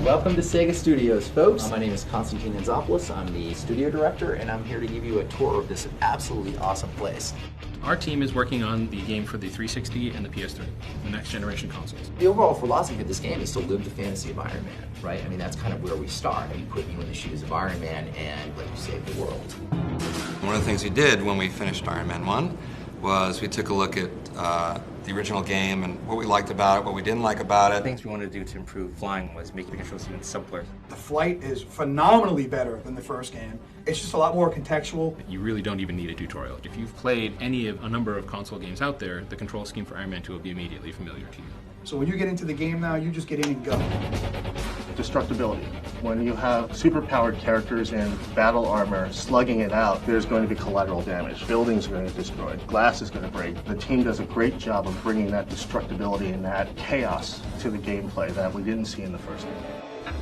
Welcome to Sega Studios, folks. My name is Konstantin Anzopoulos. I'm the studio director, and I'm here to give you a tour of this absolutely awesome place. Our team is working on the game for the 360 and the PS3, the next generation consoles. The overall philosophy of this game is to live the fantasy of Iron Man, right? I mean, that's kind of where we start. I mean, put you in the shoes of Iron Man and let you save the world. One of the things we did when we finished Iron Man 1 was we took a look at the original game and what we liked about it, what we didn't like about it. Things we wanted to do to improve flying was make the controls even simpler. The flight is phenomenally better than the first game. It's just a lot more contextual. You really don't even need a tutorial. If you've played a number of console games out there, the control scheme for Iron Man 2 will be immediately familiar to you. So when you get into the game now, you just get in and go. Destructibility. When you have superpowered characters in battle armor slugging it out, there's going to be collateral damage. Buildings are going to get destroyed. Glass is going to break. The team does a great job of bringing that destructibility and that chaos to the gameplay that we didn't see in the first game.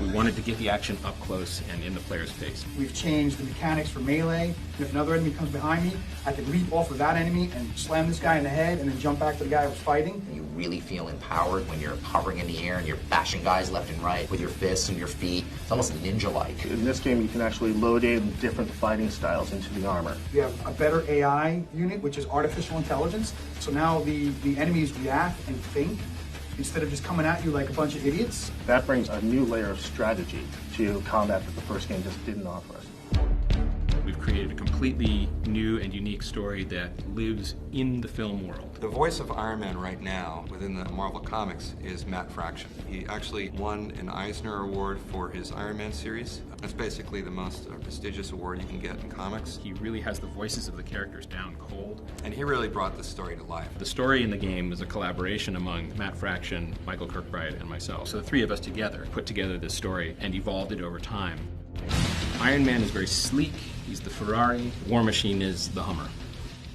We wanted to get the action up close and in the player's face. We've changed the mechanics for melee. And if another enemy comes behind me, I can leap off of that enemy and slam this guy in the head and then jump back to the guy I was fighting. You really feel empowered when you're hovering in the air and you're bashing guys left and right with your fists and your feet. It's almost ninja-like. In this game, you can actually load in different fighting styles into the armor. We have a better AI unit, which is artificial intelligence. So now the enemies react and think instead of just coming at you like a bunch of idiots. That brings a new layer of strategy to combat that the first game just didn't offer us. We've created a completely new and unique story that lives in the film world. The voice of Iron Man right now within the Marvel Comics is Matt Fraction. He actually won an Eisner Award for his Iron Man series. That's basically the most prestigious award you can get in comics. He really has the voices of the characters down cold. And he really brought the story to life. The story in the game is a collaboration among Matt Fraction, Michael Kirkbride, and myself. So the three of us together put together this story and evolved it over time. Iron Man is very sleek. He's the Ferrari. War Machine is the Hummer.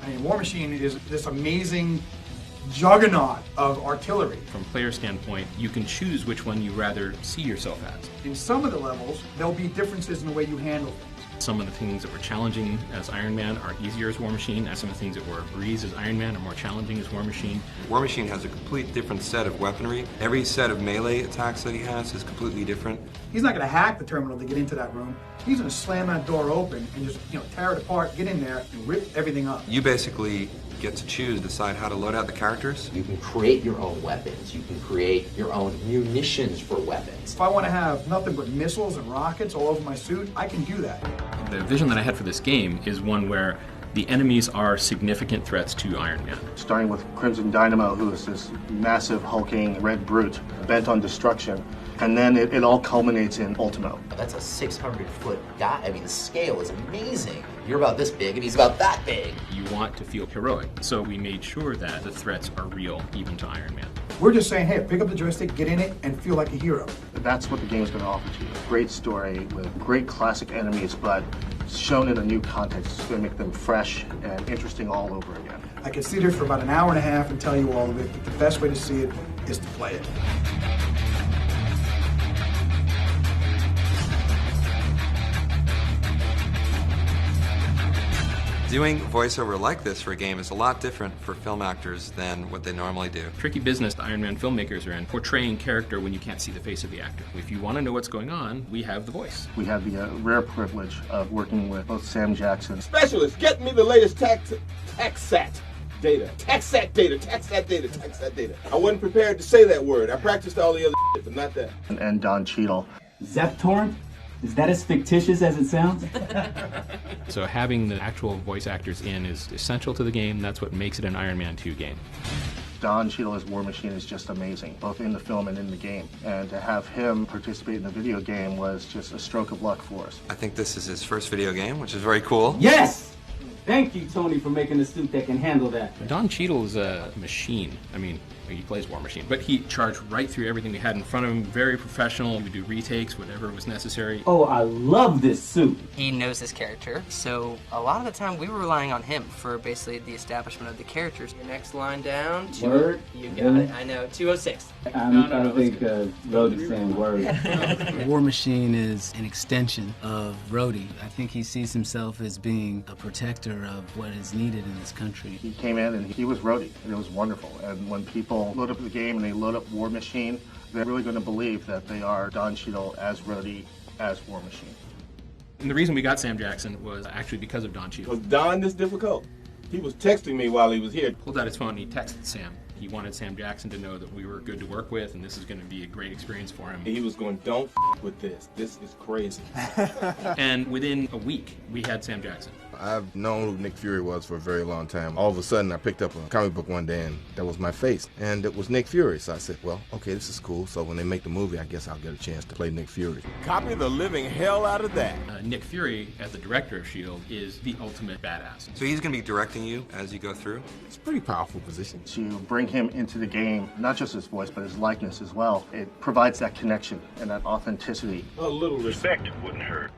I mean, War Machine is this amazing juggernaut of artillery. From a player standpoint, you can choose which one you rather see yourself as. In some of the levels, there'll be differences in the way you handle things. Some of the things that were challenging as Iron Man are easier as War Machine, and some of the things that were a breeze as Iron Man are more challenging as War Machine. War Machine has a complete different set of weaponry. Every set of melee attacks that he has is completely different. He's not going to hack the terminal to get into that room. He's going to slam that door open and just, tear it apart, get in there, and rip everything up. You basically get to choose, decide how to load out the characters. You can create your own weapons. You can create your own munitions for weapons. If I want to have nothing but missiles and rockets all over my suit, I can do that. The vision that I had for this game is one where the enemies are significant threats to Iron Man. Starting with Crimson Dynamo, who is this massive, hulking red brute bent on destruction. And then it all culminates in Ultimo. That's a 600-foot guy. I mean, the scale is amazing. You're about this big, and he's about that big. You want to feel heroic, so we made sure that the threats are real, even to Iron Man. We're just saying, hey, pick up the joystick, get in it, and feel like a hero. That's what the game is going to offer to you. Great story with great classic enemies, but shown in a new context. It's going to make them fresh and interesting all over again. I could sit here for about an hour and a half and tell you all of it, but the best way to see it is to play it. Doing voiceover like this for a game is a lot different for film actors than what they normally do. Tricky business the Iron Man filmmakers are in, portraying character when you can't see the face of the actor. If you want to know what's going on, we have the voice. We have the rare privilege of working with both Sam Jackson. Specialist, get me the latest TechSat data. TechSat data. I wasn't prepared to say that word. I practiced all the other shit, but not that. And Don Cheadle. Zep Torrent? Is that as fictitious as it sounds? So having the actual voice actors in is essential to the game. That's what makes it an Iron Man 2 game. Don Cheadle as War Machine is just amazing, both in the film and in the game. And to have him participate in the video game was just a stroke of luck for us. I think this is his first video game, which is very cool. Yes! Thank you, Tony, for making a suit that can handle that. Don Cheadle is a machine. I mean, he plays War Machine, but he charged right through everything we had in front of him. Very professional. He would do retakes, whatever was necessary. Oh, I love this suit. He knows his character, so a lot of the time we were relying on him for basically the establishment of the characters. Your next line down. Word. You got it. I know. 206. I think Rhodey's saying word. War Machine is an extension of Rhodey. I think he sees himself as being a protector of what is needed in this country. He came in and he was Rhodey, and it was wonderful. And when people people load up the game and they load up War Machine, they're really going to believe that they are Don Cheadle as Rhodey as War Machine. And the reason we got Sam Jackson was actually because of Don Cheadle. Was Don this difficult? He was texting me while he was here. Pulled out his phone and he texted Sam. He wanted Sam Jackson to know that we were good to work with and this is going to be a great experience for him. He was going, don't with this. This is crazy. And within a week, we had Sam Jackson. I've known who Nick Fury was for a very long time. All of a sudden, I picked up a comic book one day, and that was my face. And it was Nick Fury. So I said, well, okay, this is cool. So when they make the movie, I guess I'll get a chance to play Nick Fury. Copy the living hell out of that. Nick Fury, as the director of S.H.I.E.L.D., is the ultimate badass. So he's going to be directing you as you go through? It's a pretty powerful position. To bring him into the game, not just his voice, but his likeness as well, it provides that connection and that authenticity. A little respect wouldn't hurt.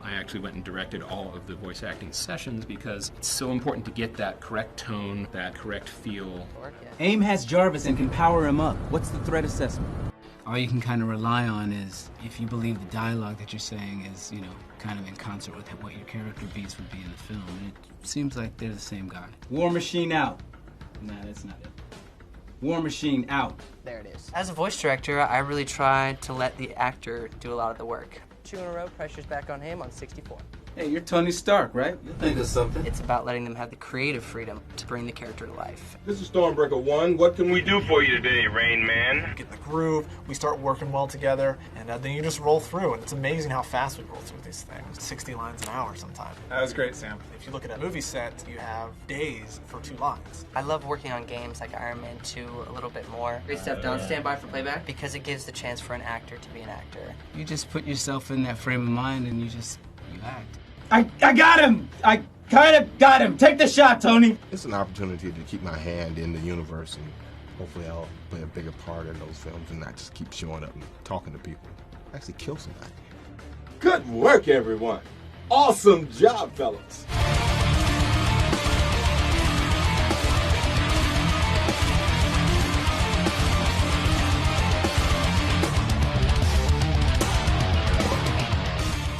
I actually went and directed all of the voice acting sessions because it's so important to get that correct tone, that correct feel. AIM has Jarvis and can power him up. What's the threat assessment? All you can kind of rely on is if you believe the dialogue that you're saying is, you know, kind of in concert with what your character beats would be in the film. And it seems like they're the same guy. War Machine out. Nah, that's not it. War Machine out. There it is. As a voice director, I really try to let the actor do a lot of the work. 2 in a row, pressure's back on him on 64. Hey, you're Tony Stark, right? You think of something. It's about letting them have the creative freedom to bring the character to life. This is Stormbreaker 1. What can we do for you today, Rain Man? Get in the groove, we start working well together, and then you just roll through, and it's amazing how fast we roll through these things. 60 lines an hour sometimes. That was great, Sam. If you look at a movie set, you have days for 2 lines. I love working on games like Iron Man 2 a little bit more. Great stuff, Don. Stand by for playback. Because it gives the chance for an actor to be an actor. You just put yourself in that frame of mind and you act. I got him! I kind of got him! Take the shot, Tony! It's an opportunity to keep my hand in the universe, and hopefully I'll play a bigger part in those films and not just keep showing up and talking to people. Actually kill somebody. Good work, everyone. Awesome job, fellas.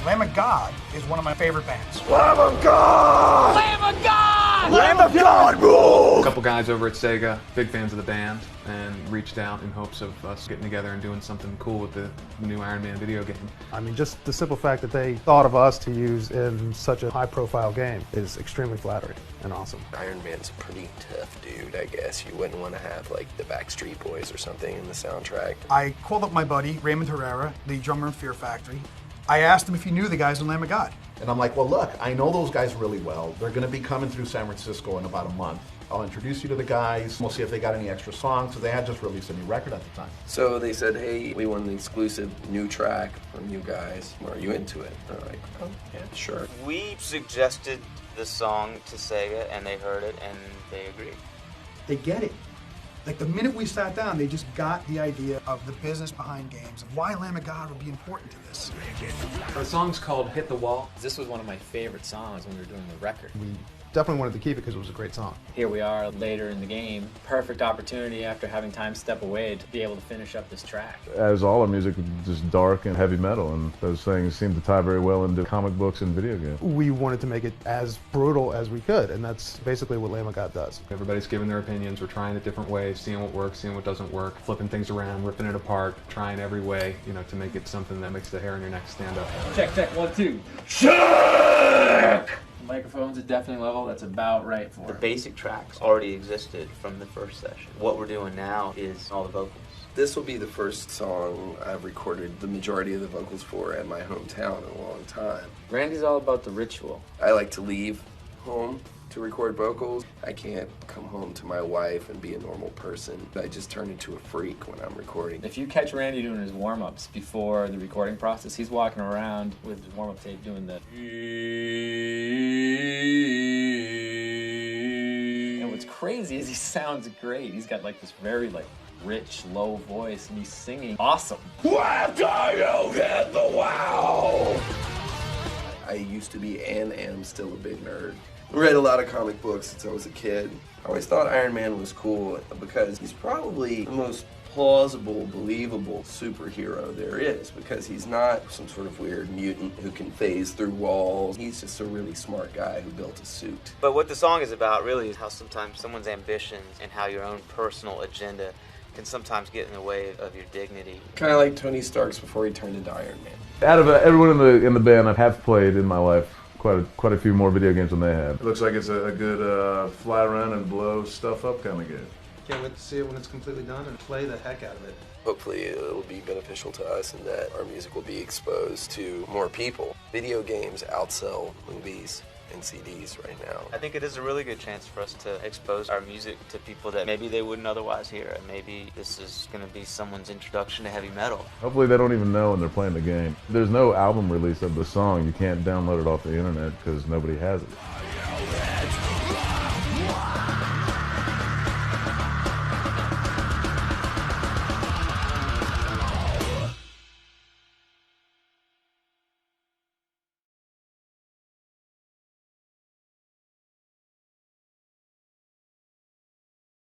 Lamb of God is one of my favorite bands. Lamb of God! Lamb of God! Lamb of God rules! A couple guys over at Sega, big fans of the band, and reached out in hopes of us getting together and doing something cool with the new Iron Man video game. I mean, just the simple fact that they thought of us to use in such a high-profile game is extremely flattering and awesome. Iron Man's a pretty tough dude, I guess. You wouldn't want to have, like, the Backstreet Boys or something in the soundtrack. I called up my buddy, Raymond Herrera, the drummer in Fear Factory. I asked him if he knew the guys in Lamb of God. And I'm like, well, look, I know those guys really well. They're going to be coming through San Francisco in about a month. I'll introduce you to the guys. We'll see if they got any extra songs. So they had just released a new record at the time. So they said, hey, we want an exclusive new track from you guys. Are you into it? They're like, oh, yeah, sure. We suggested the song to Sega, and they heard it, and they agreed. They get it. Like the minute we sat down, they just got the idea of the business behind games and why Lamb of God would be important to this. The song's called Hit the Wall. This was one of my favorite songs when we were doing the record. We definitely wanted to keep it because it was a great song. Here we are later in the game. Perfect opportunity after having time step away to be able to finish up this track. As all our music was just dark and heavy metal, and those things seem to tie very well into comic books and video games. We wanted to make it as brutal as we could, and that's basically what Lamb of God does. Everybody's giving their opinions. We're trying it different ways, seeing what works, seeing what doesn't work, flipping things around, ripping it apart, trying every way, to make it something that makes the hair on your neck stand up. Check, 1, 2. Check! Microphone's at deafening level, that's about right for The it. basic tracks already existed from the first session. What we're doing now is all the vocals. This will be the first song I've recorded the majority of the vocals for at my hometown in a long time. Randy's all about the ritual. I like to leave home to record vocals. I can't come home to my wife and be a normal person. I just turn into a freak when I'm recording. If you catch Randy doing his warm-ups before the recording process, he's walking around with his warm-up tape doing the... And what's crazy is he sounds great. He's got like this very rich, low voice, and he's singing awesome. After you get the wow! I used to be and am still a big nerd. Read a lot of comic books since I was a kid. I always thought Iron Man was cool because he's probably the most plausible, believable superhero there is, because he's not some sort of weird mutant who can phase through walls. He's just a really smart guy who built a suit. But what the song is about really is how sometimes someone's ambitions and how your own personal agenda can sometimes get in the way of your dignity. Kind of like Tony Stark's before he turned into Iron Man. Out of everyone in the band, I have played in my life quite a few more video games than they have. It looks like it's a good fly around and blow stuff up kind of game. Can't wait to see it when it's completely done and play the heck out of it. Hopefully it'll be beneficial to us in that our music will be exposed to more people. Video games outsell movies and CDs right now. I think it is a really good chance for us to expose our music to people that maybe they wouldn't otherwise hear. And maybe this is going to be someone's introduction to heavy metal. Hopefully they don't even know when they're playing the game. There's no album release of the song. You can't download it off the internet because nobody has it.